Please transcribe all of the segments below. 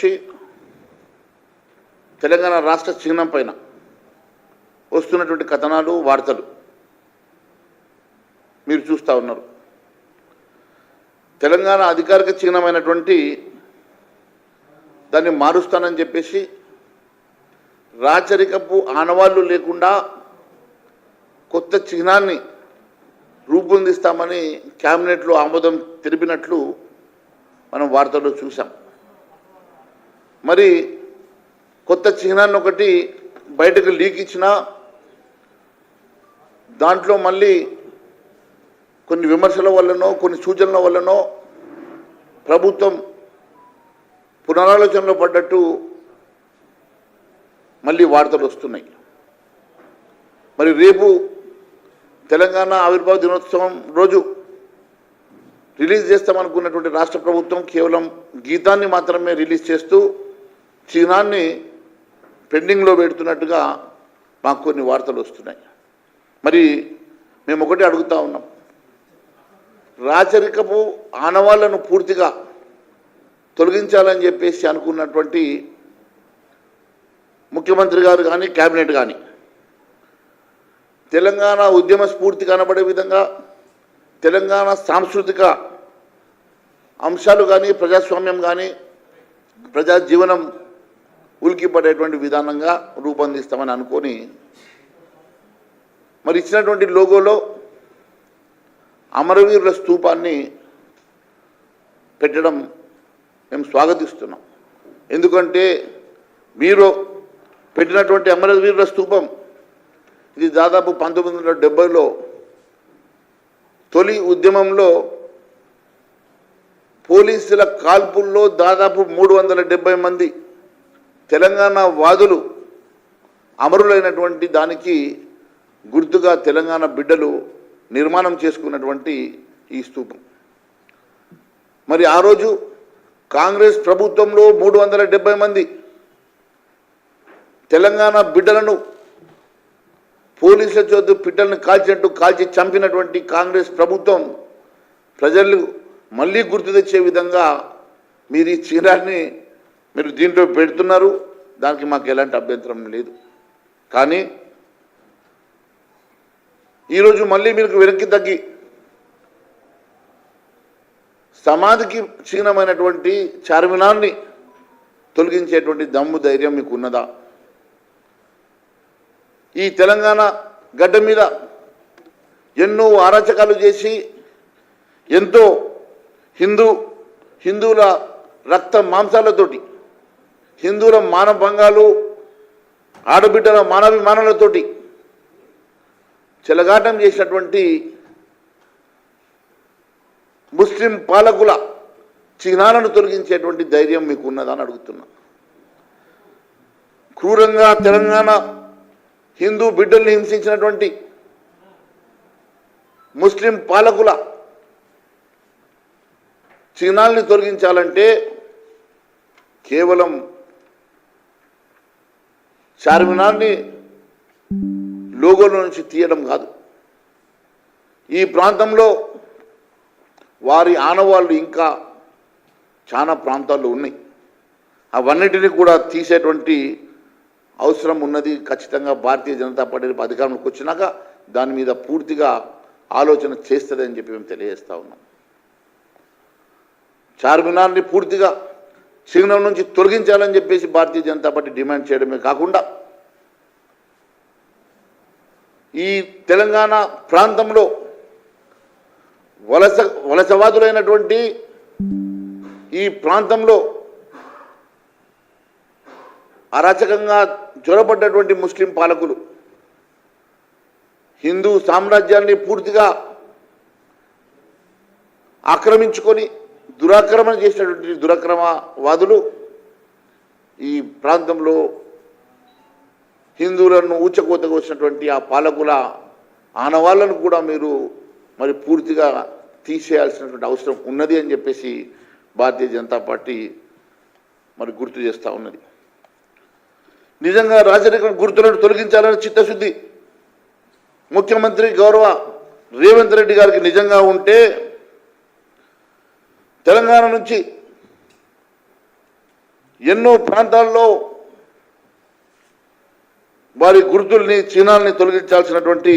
నుంచి తెలంగాణ రాష్ట్ర చిహ్నం పైన వస్తున్నటువంటి కథనాలు వార్తలు మీరు చూస్తూ ఉన్నారు. తెలంగాణ అధికారిక చిహ్నమైనటువంటి దాన్ని మారుస్తానని చెప్పేసి రాచరికపు ఆనవాళ్లు లేకుండా కొత్త చిహ్నాన్ని రూపొందిస్తామని క్యాబినెట్లో ఆమోదం తెలిపినట్లు మనం వార్తల్లో చూసాం. మరి కొత్త చిహ్నాన్ని ఒకటి బయటకు లీక్ ఇచ్చినా దాంట్లో మళ్ళీ కొన్ని విమర్శల వల్లనో కొన్ని సూచనల వల్లనో ప్రభుత్వం పునరాలోచనలో పడ్డట్టు మళ్ళీ వార్తలు వస్తున్నాయి. మరి రేపు తెలంగాణ ఆవిర్భావ దినోత్సవం రోజు రిలీజ్ చేస్తామనుకున్నటువంటి రాష్ట్ర ప్రభుత్వం కేవలం గీతాన్ని మాత్రమే రిలీజ్ చేస్తూ చిహ్నాన్ని పెండింగ్లో పెడుతున్నట్టుగా మాకు కొన్ని వార్తలు వస్తున్నాయి. మరి మేము ఒకటి అడుగుతా ఉన్నాం, రాచరికపు ఆనవాళ్లను పూర్తిగా తొలగించాలని చెప్పేసి అనుకున్నటువంటి ముఖ్యమంత్రి గారు కానీ క్యాబినెట్ కానీ తెలంగాణ ఉద్యమ స్ఫూర్తి కనబడే విధంగా తెలంగాణ సాంస్కృతిక అంశాలు కానీ ప్రజాస్వామ్యం కానీ ప్రజా జీవనం ఉలికిపడేటువంటి విధానంగా రూపొందిస్తామని అనుకొని మరి ఇచ్చినటువంటి లోగోలో అమరవీరుల స్తూపాన్ని పెట్టడం మేము స్వాగతిస్తున్నాం. ఎందుకంటే మీరు పెట్టినటువంటి అమరవీరుల స్తూపం ఇది దాదాపు 1970లో తొలి ఉద్యమంలో పోలీసుల కాల్పుల్లో దాదాపు 370 మంది తెలంగాణ వాదులు అమరులైనటువంటి దానికి గుర్తుగా తెలంగాణ బిడ్డలు నిర్మాణం చేసుకున్నటువంటి ఈ స్తూపం. మరి ఆ రోజు కాంగ్రెస్ ప్రభుత్వంలో 370 మంది తెలంగాణ బిడ్డలను పోలీసుల చేత పిట్టలను కాల్చినట్టు కాల్చి చంపినటువంటి కాంగ్రెస్ ప్రభుత్వం ప్రజలు మళ్ళీ గుర్తు తెచ్చే విధంగా మీరు ఈ చిహ్నాన్ని మీరు దీంట్లో పెడుతున్నారు. దానికి మాకు ఎలాంటి అభ్యంతరం లేదు. కానీ ఈరోజు మళ్ళీ మీకు వెనక్కి తగ్గి సమాధికి చిహ్నమైనటువంటి చార్మినార్ని తొలగించేటువంటి దమ్ము ధైర్యం మీకు ఉన్నదా? ఈ తెలంగాణ గడ్డ మీద ఎన్నో అరాచకాలు చేసి ఎంతో హిందువుల రక్త మాంసాలతోటి హిందువుల మానభంగాలు ఆడబిడ్డల మానవిమానాలతోటి చెలగాటం చేసినటువంటి ముస్లిం పాలకుల చిహ్నాలను తొలగించేటువంటి ధైర్యం మీకు ఉన్నదని అడుగుతున్నా. క్రూరంగా తెలంగాణ హిందూ బిడ్డల్ని హింసించినటువంటి ముస్లిం పాలకుల చిహ్నాల్ని తొలగించాలంటే కేవలం చార్మినార్ని లోగోలో నుంచి తీయడం కాదు. ఈ ప్రాంతంలో వారి ఆనవాళ్ళు ఇంకా చాలా ప్రాంతాల్లో ఉన్నాయి. అవన్నిటినీ కూడా తీసేటువంటి అవసరం ఉన్నది. ఖచ్చితంగా భారతీయ జనతా పార్టీ అధికారంలోకి వచ్చినాక దాని మీద పూర్తిగా ఆలోచన చేస్తుందని చెప్పి మేము తెలియజేస్తూ ఉన్నాం. చార్మినార్ని పూర్తిగా చిహ్నం నుంచి తొలగించాలని చెప్పేసి భారతీయ జనతా పార్టీ డిమాండ్ చేయడమే కాకుండా ఈ తెలంగాణ ప్రాంతంలో వలసవాదులైనటువంటి ఈ ప్రాంతంలో అరాచకంగా జ్వరపడ్డటువంటి ముస్లిం పాలకులు హిందూ సామ్రాజ్యాన్ని పూర్తిగా ఆక్రమించుకొని దురాక్రమణ చేసినటువంటి దురాక్రమవాదులు ఈ ప్రాంతంలో హిందువులను ఊచకోతకు వచ్చినటువంటి ఆ పాలకుల ఆనవాళ్లను కూడా మీరు మరి పూర్తిగా తీసేయాల్సినటువంటి అవసరం ఉన్నది అని చెప్పేసి భారతీయ జనతా పార్టీ మరి గుర్తు చేస్తూ ఉన్నది. నిజంగా రాజరిక గుర్తులను తొలగించాలని చిత్తశుద్ధి ముఖ్యమంత్రి గౌరవ రేవంత్ రెడ్డి గారికి నిజంగా ఉంటే తెలంగాణ నుంచి ఎన్నో ప్రాంతాల్లో వారి గుర్తుల్ని చిహ్నాలని తొలగించాల్సినటువంటి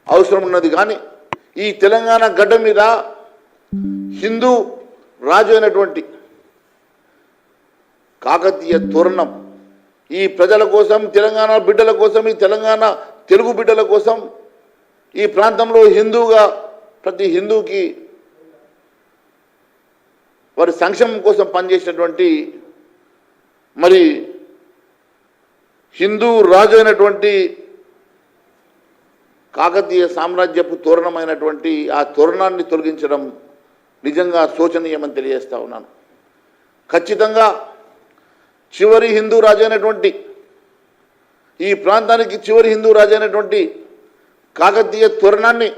అవసరం ఉన్నది. కానీ ఈ తెలంగాణ గడ్డ మీద హిందూ రాజు అయినటువంటి కాకతీయ తోరణం ఈ ప్రజల కోసం, తెలంగాణ బిడ్డల కోసం, ఈ తెలంగాణ తెలుగు బిడ్డల కోసం, ఈ ప్రాంతంలో హిందూగా ప్రతి హిందూకి వారి సంక్షేమం కోసం పనిచేసినటువంటి మరి హిందూ రాజు అయినటువంటి కాకతీయ సామ్రాజ్యపు తోరణమైనటువంటి ఆ తోరణాన్ని తొలగించడం నిజంగా శోచనీయమని తెలియజేస్తా ఉన్నాను. ఖచ్చితంగా చివరి హిందూ రాజు అయినటువంటి ఈ ప్రాంతానికి చివరి హిందూ రాజు అయినటువంటి కాకతీయ తోరణాన్ని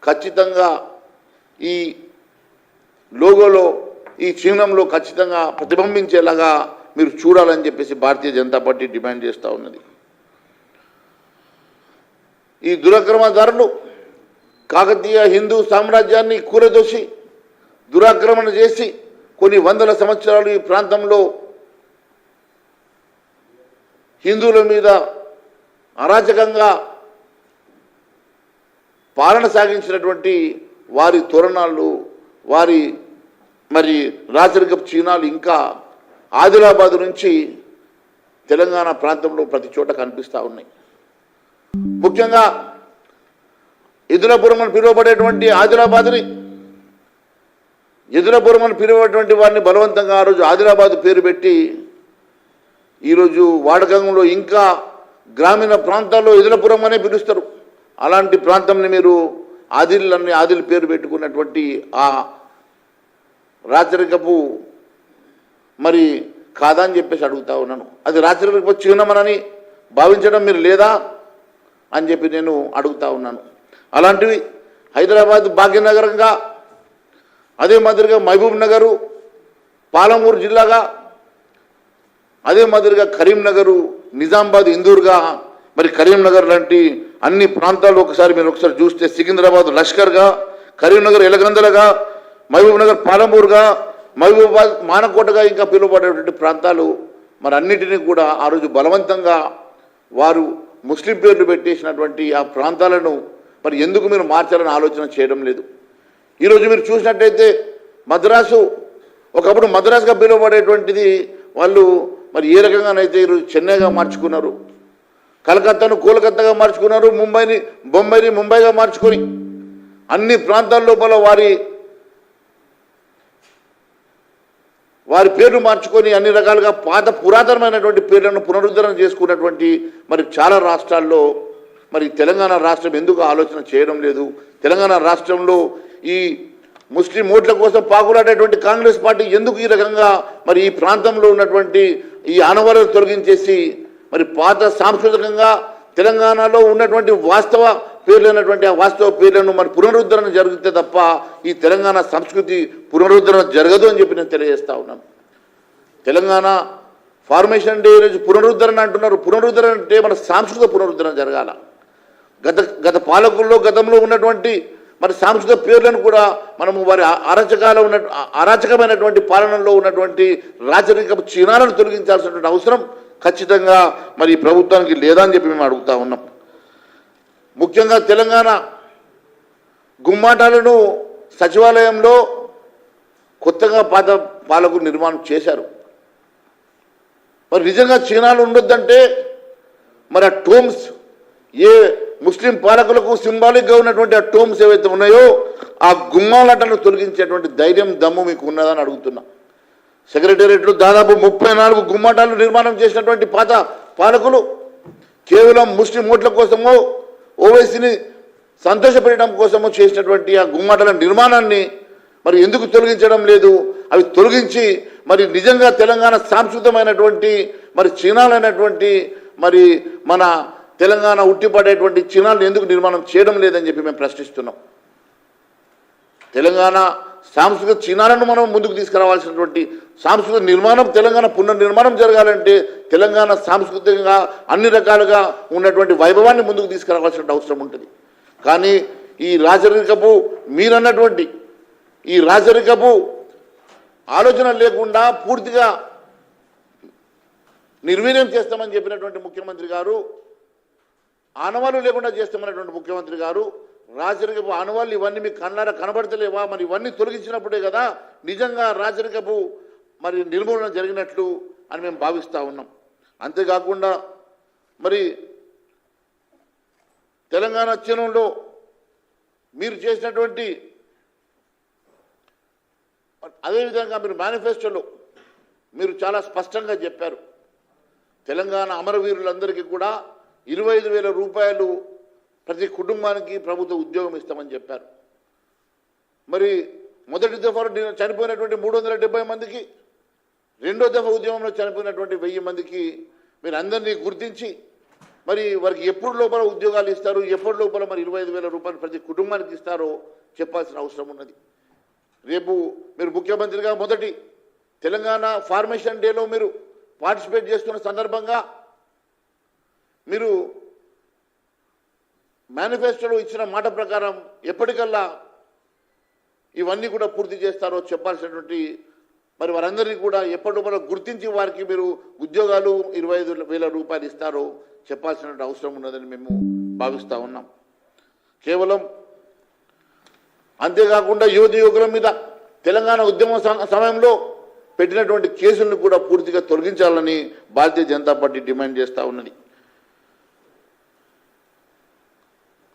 ఖచ్చితంగా ఈ లోగోలో, ఈ చిహ్నంలో ఖచ్చితంగా ప్రతిబింబించేలాగా మీరు చూడాలని చెప్పేసి భారతీయ జనతా పార్టీ డిమాండ్ చేస్తూ ఉన్నది. ఈ దురాక్రమణదారులు కాకతీయ హిందూ సామ్రాజ్యాన్ని కూలదోసి దురాక్రమణ చేసి కొన్ని వందల సంవత్సరాలు ఈ ప్రాంతంలో హిందువుల మీద అరాచకంగా పాలన సాగించినటువంటి వారి తోరణాలు, వారి మరి రాచరికపు చిహ్నాలు ఇంకా ఆదిలాబాద్ నుంచి తెలంగాణ ప్రాంతంలో ప్రతి చోట కనిపిస్తూ ఉన్నాయి. ముఖ్యంగా ఎదురపురం అని పిలువబడేటువంటి ఆదిలాబాద్ని, ఎదురపురం అని పిలువబడేటువంటి వారిని బలవంతంగా ఆ రోజు ఆదిలాబాద్ పేరు పెట్టి ఈరోజు వాడకంలో ఇంకా గ్రామీణ ప్రాంతాల్లో ఎదురపురం అనే పిలుస్తారు. అలాంటి ప్రాంతంని మీరు ఆదిల్ పేరు పెట్టుకున్నటువంటి ఆ రాచరికపు మరి కాదా అని చెప్పేసి అడుగుతా ఉన్నాను. అది రాచరికపు చిహ్నమనని భావించడం మీరు లేదా అని చెప్పి నేను అడుగుతా ఉన్నాను. అలాంటివి హైదరాబాద్ భాగ్యనగరంగా, అదే మాదిరిగా మహబూబ్ నగరు పాలమూరు జిల్లాగా, అదే మాదిరిగా కరీంనగరు నిజామాబాద్ ఇందూర్గా, మరి కరీంనగర్ లాంటి అన్ని ప్రాంతాలు ఒకసారి చూస్తే సికింద్రాబాద్ లష్కర్గా, కరీంనగర్ ఎలగందలగా, మహబూబ్ నగర్ పాలమూరుగా, మహబూబాబాద్ మానకోటగా ఇంకా పిలువబడేటువంటి ప్రాంతాలు మరి అన్నిటినీ కూడా ఆ రోజు బలవంతంగా వారు ముస్లిం పేర్లు పెట్టేసినటువంటి ఆ ప్రాంతాలను మరి ఎందుకు మీరు మార్చాలని ఆలోచన చేయడం లేదు. ఈరోజు మీరు చూసినట్టయితే మద్రాసు, ఒకప్పుడు మద్రాసుగా పిలువబడేటువంటిది వాళ్ళు మరి ఏ రకంగానైతే ఈరోజు చెన్నైగా మార్చుకున్నారు, కలకత్తాను కోల్కత్తాగా మార్చుకున్నారు, బొంబాయిని ముంబైగా మార్చుకొని అన్ని ప్రాంతాల లోపల వారి పేర్లు మార్చుకొని అన్ని రకాలుగా పురాతనమైనటువంటి పేర్లను పునరుద్ధరణ చేసుకున్నటువంటి మరి చాలా రాష్ట్రాల్లో మరి తెలంగాణ రాష్ట్రం ఎందుకు ఆలోచన చేయడం లేదు? తెలంగాణ రాష్ట్రంలో ఈ ముస్లిం ఓట్ల కోసం పాకులాడేటువంటి కాంగ్రెస్ పార్టీ ఎందుకు ఈ రకంగా మరి ఈ ప్రాంతంలో ఉన్నటువంటి ఈ ఆనవాళ్లను తొలగించేసి మరి పాత సాంస్కృతికంగా తెలంగాణలో ఉన్నటువంటి వాస్తవ పేర్లైనటువంటి ఆ వాస్తవ పేర్లను మరి పునరుద్ధరణ జరిగితే తప్ప ఈ తెలంగాణ సంస్కృతి పునరుద్ధరణ జరగదు అని చెప్పి నేను తెలియజేస్తా ఉన్నాను. తెలంగాణ ఫార్మేషన్ డే రోజు పునరుద్ధరణ అంటున్నారు. పునరుద్ధరణ అంటే మన సాంస్కృతిక పునరుద్ధరణ జరగాల. గత పాలకుల్లో గతంలో ఉన్నటువంటి మరి సాంస్కృతిక పేర్లను కూడా మనము వారి అరాచకమైనటువంటి పాలనలో ఉన్నటువంటి రాజరికపు చిహ్నాలను తొలగించాల్సినటువంటి అవసరం ఖచ్చితంగా మరి ప్రభుత్వానికి లేదా అని చెప్పి మేము అడుగుతా ఉన్నాం. ముఖ్యంగా తెలంగాణ గుమ్మాటాలను సచివాలయంలో కొత్తగా పాత పాలకులు నిర్మాణం చేశారు. మరి నిజంగా చిహ్నాలు ఉండొద్దంటే మరి ఆ టోమ్స్, ఏ ముస్లిం పాలకులకు సింబాలిక్గా ఉన్నటువంటి ఆ టోమ్స్ ఏవైతే ఉన్నాయో ఆ గుమ్మాలటను తొలగించేటువంటి ధైర్యం, దమ్ము మీకు ఉన్నదని అడుగుతున్నా. సెక్రటేరియట్లో దాదాపు 34 గుమ్మాటాలు నిర్మాణం చేసినటువంటి పాత పాలకులు కేవలం ముస్లిం ఓట్ల కోసమో ఓవైసీని సంతోషపెట్టడం కోసమో చేసినటువంటి ఆ గుమ్మాటాల నిర్మాణాన్ని మరి ఎందుకు తొలగించడం లేదు? అవి తొలగించి మరి నిజంగా తెలంగాణ సాంస్కృతికమైనటువంటి మరి చిహ్నాలైనటువంటి మరి మన తెలంగాణ ఉట్టిపడేటువంటి చిహ్నాలను ఎందుకు నిర్మాణం చేయడం లేదని చెప్పి మేము ప్రశ్నిస్తున్నాం. తెలంగాణ సాంస్కృతిక చిహ్నాలను మనం ముందుకు తీసుకురావాల్సినటువంటి సాంస్కృతిక నిర్మాణం, తెలంగాణ పునర్నిర్మాణం జరగాలంటే తెలంగాణ సాంస్కృతికంగా అన్ని రకాలుగా ఉన్నటువంటి వైభవాన్ని ముందుకు తీసుకురావాల్సిన అవసరం ఉంటుంది. కానీ ఈ రాజరికపు మీరన్నటువంటి ఈ రాజరికపు ఆలోచన లేకుండా పూర్తిగా నిర్వీర్యం చేస్తామని చెప్పినటువంటి ముఖ్యమంత్రి గారు, ఆనవాళ్ళు లేకుండా చేస్తామన్నటువంటి ముఖ్యమంత్రి గారు, రాజరికపు ఆనవాళ్ళు ఇవన్నీ మీకు కళ్ళారా కనబడతలేవా? మరి ఇవన్నీ తొలగించినప్పుడే కదా నిజంగా రాజరికపు మరి నిర్మూలన జరిగినట్లు అని మేము భావిస్తూ ఉన్నాం. అంతేకాకుండా మరి తెలంగాణ ఉద్యమంలో మీరు చేసినటువంటి అదేవిధంగా మీరు మేనిఫెస్టోలో మీరు చాలా స్పష్టంగా చెప్పారు, తెలంగాణ అమరవీరులందరికీ కూడా 25,000 రూపాయలు ప్రతి కుటుంబానికి ప్రభుత్వ ఉద్యోగం ఇస్తామని చెప్పారు. మరి మొదటి దఫా చనిపోయినటువంటి 370 మందికి, రెండో దఫా ఉద్యమంలో చనిపోయినటువంటి 1000 మందికి మీరు అందరినీ గుర్తించి మరి వారికి ఎప్పుడు లోపల ఉద్యోగాలు ఇస్తారు, ఎప్పటి లోపల మరి 25,000 రూపాయలు ప్రతి కుటుంబానికి ఇస్తారో చెప్పాల్సిన అవసరం ఉన్నది. రేపు మీరు ముఖ్యమంత్రిగా మొదటి తెలంగాణ ఫార్మేషన్ డేలో మీరు పార్టిసిపేట్ చేస్తున్న సందర్భంగా మీరు మేనిఫెస్టోలో ఇచ్చిన మాట ప్రకారం ఎప్పటికల్లా ఇవన్నీ కూడా పూర్తి చేస్తారో చెప్పాల్సినటువంటి మరి వారందరినీ కూడా ఎప్పటిలోపల గుర్తించి వారికి మీరు ఉద్యోగాలు 25,000 రూపాయలు ఇస్తారో చెప్పాల్సిన అవసరం ఉన్నదని మేము భావిస్తూ ఉన్నాం. కేవలం అంతేకాకుండా యువకుల మీద తెలంగాణ ఉద్యమ సమయంలో పెట్టినటువంటి కేసులను కూడా పూర్తిగా తొలగించాలని భారతీయ జనతా పార్టీ డిమాండ్ చేస్తూ ఉన్నది.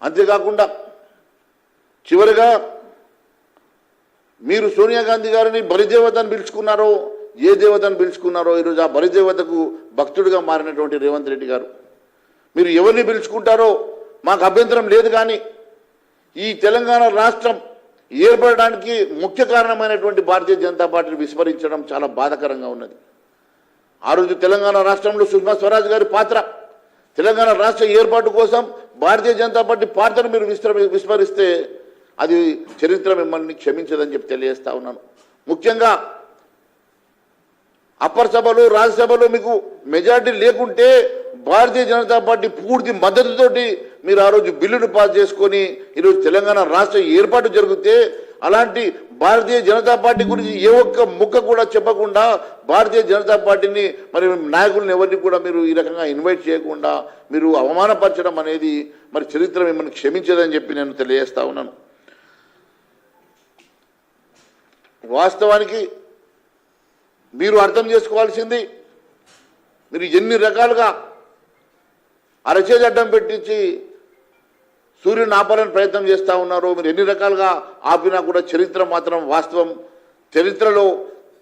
అంతేకాకుండా చివరిగా మీరు సోనియా గాంధీ గారిని బలిదేవతను పిలుచుకున్నారో, ఏ దేవతను పిలుచుకున్నారో ఈరోజు ఆ బలిదేవతకు భక్తుడిగా మారినటువంటి రేవంత్ రెడ్డి గారు, మీరు ఎవరిని పిలుచుకుంటారో మాకు అభ్యంతరం లేదు, కానీ ఈ తెలంగాణ రాష్ట్రం ఏర్పడడానికి ముఖ్య కారణమైనటువంటి భారతీయ జనతా పార్టీని విస్మరించడం చాలా బాధాకరంగా ఉన్నది. ఆ రోజు తెలంగాణ రాష్ట్రంలో సుష్మా స్వరాజ్ గారి పాత్ర, తెలంగాణ రాష్ట్ర ఏర్పాటు కోసం భారతీయ జనతా పార్టీ పాత్రను మీరు విస్మరిస్తే అది చరిత్ర మిమ్మల్ని క్షమించదని చెప్పి తెలియజేస్తా ఉన్నాను. ముఖ్యంగా అప్పర్ సభలో రాజ్యసభలో మీకు మెజారిటీ లేకుంటే భారతీయ జనతా పార్టీ పూర్తి మద్దతుతోటి మీరు ఆ రోజు బిల్లును పాస్ చేసుకొని ఈరోజు తెలంగాణ రాష్ట్ర ఏర్పాటు జరిగితే, అలాంటి భారతీయ జనతా పార్టీ గురించి ఏ ఒక్క ముక్క కూడా చెప్పకుండా భారతీయ జనతా పార్టీని మరి నాయకులను ఎవరిని కూడా మీరు ఈ రకంగా ఇన్వైట్ చేయకుండా మీరు అవమానపరచడం అనేది మరి చరిత్ర మిమ్మల్ని క్షమించదని చెప్పి నేను తెలియజేస్తా ఉన్నాను. వాస్తవానికి మీరు అర్థం చేసుకోవాల్సింది, మీరు ఎన్ని రకాలుగా అరచేతి అడ్డం పెట్టించి సూర్యుని ఆపాలని ప్రయత్నం చేస్తూ ఉన్నారో, మీరు ఎన్ని రకాలుగా ఆపినా కూడా చరిత్ర మాత్రం వాస్తవం. చరిత్రలో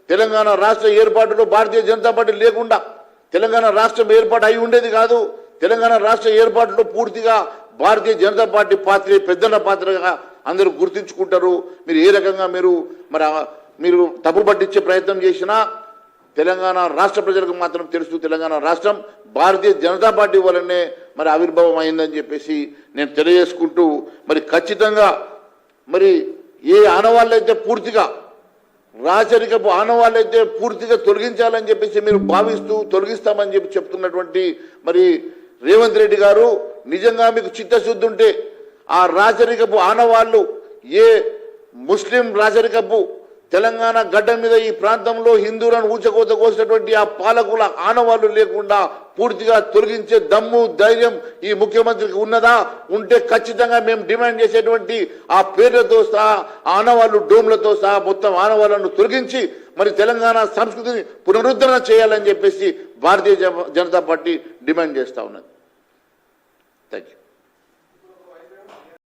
తెలంగాణ రాష్ట్ర ఏర్పాటులో భారతీయ జనతా పార్టీ లేకుండా తెలంగాణ రాష్ట్రం ఏర్పాటు అయి ఉండేది కాదు. తెలంగాణ రాష్ట్ర ఏర్పాటులో పూర్తిగా భారతీయ జనతా పార్టీ పాత్ర పెద్దన్న పాత్రగా అందరూ గుర్తించుకుంటారు. మీరు ఏ రకంగా మీరు తప్పు పట్టించే ప్రయత్నం చేసినా తెలంగాణ రాష్ట్ర ప్రజలకు మాత్రం తెలుసు, తెలంగాణ రాష్ట్రం భారతీయ జనతా పార్టీ వల్లనే మరి ఆవిర్భావం అయిందని చెప్పేసి నేను తెలియజేసుకుంటూ, మరి ఖచ్చితంగా మరి ఏ ఆనవాళ్ళైతే పూర్తిగా రాచరికపు ఆనవాళ్ళైతే పూర్తిగా తొలగించాలని చెప్పేసి మీరు భావిస్తూ తొలగిస్తామని చెప్పి చెప్తున్నటువంటి మరి రేవంత్ రెడ్డి గారు, నిజంగా మీకు చిత్తశుద్ధి ఉంటే ఆ రాచరికపు ఆనవాళ్ళు ఏ ముస్లిం రాచరికపు తెలంగాణ గడ్డ మీద ఈ ప్రాంతంలో హిందువులను ఊచకోత కోసినటువంటి ఆ పాలకుల ఆనవాళ్లు లేకుండా పూర్తిగా తొలగించే దమ్ము ధైర్యం ఈ ముఖ్యమంత్రికి ఉన్నదా? ఉంటే ఖచ్చితంగా మేము డిమాండ్ చేసేటువంటి ఆ పేర్లతో సహా ఆనవాళ్లు డోమ్లతో సహా మొత్తం ఆనవాళ్లను తొలగించి మరి తెలంగాణ సంస్కృతిని పునరుద్ధరణ చేయాలని చెప్పేసి భారతీయ జనతా పార్టీ డిమాండ్ చేస్తూ ఉన్నది. Thank you.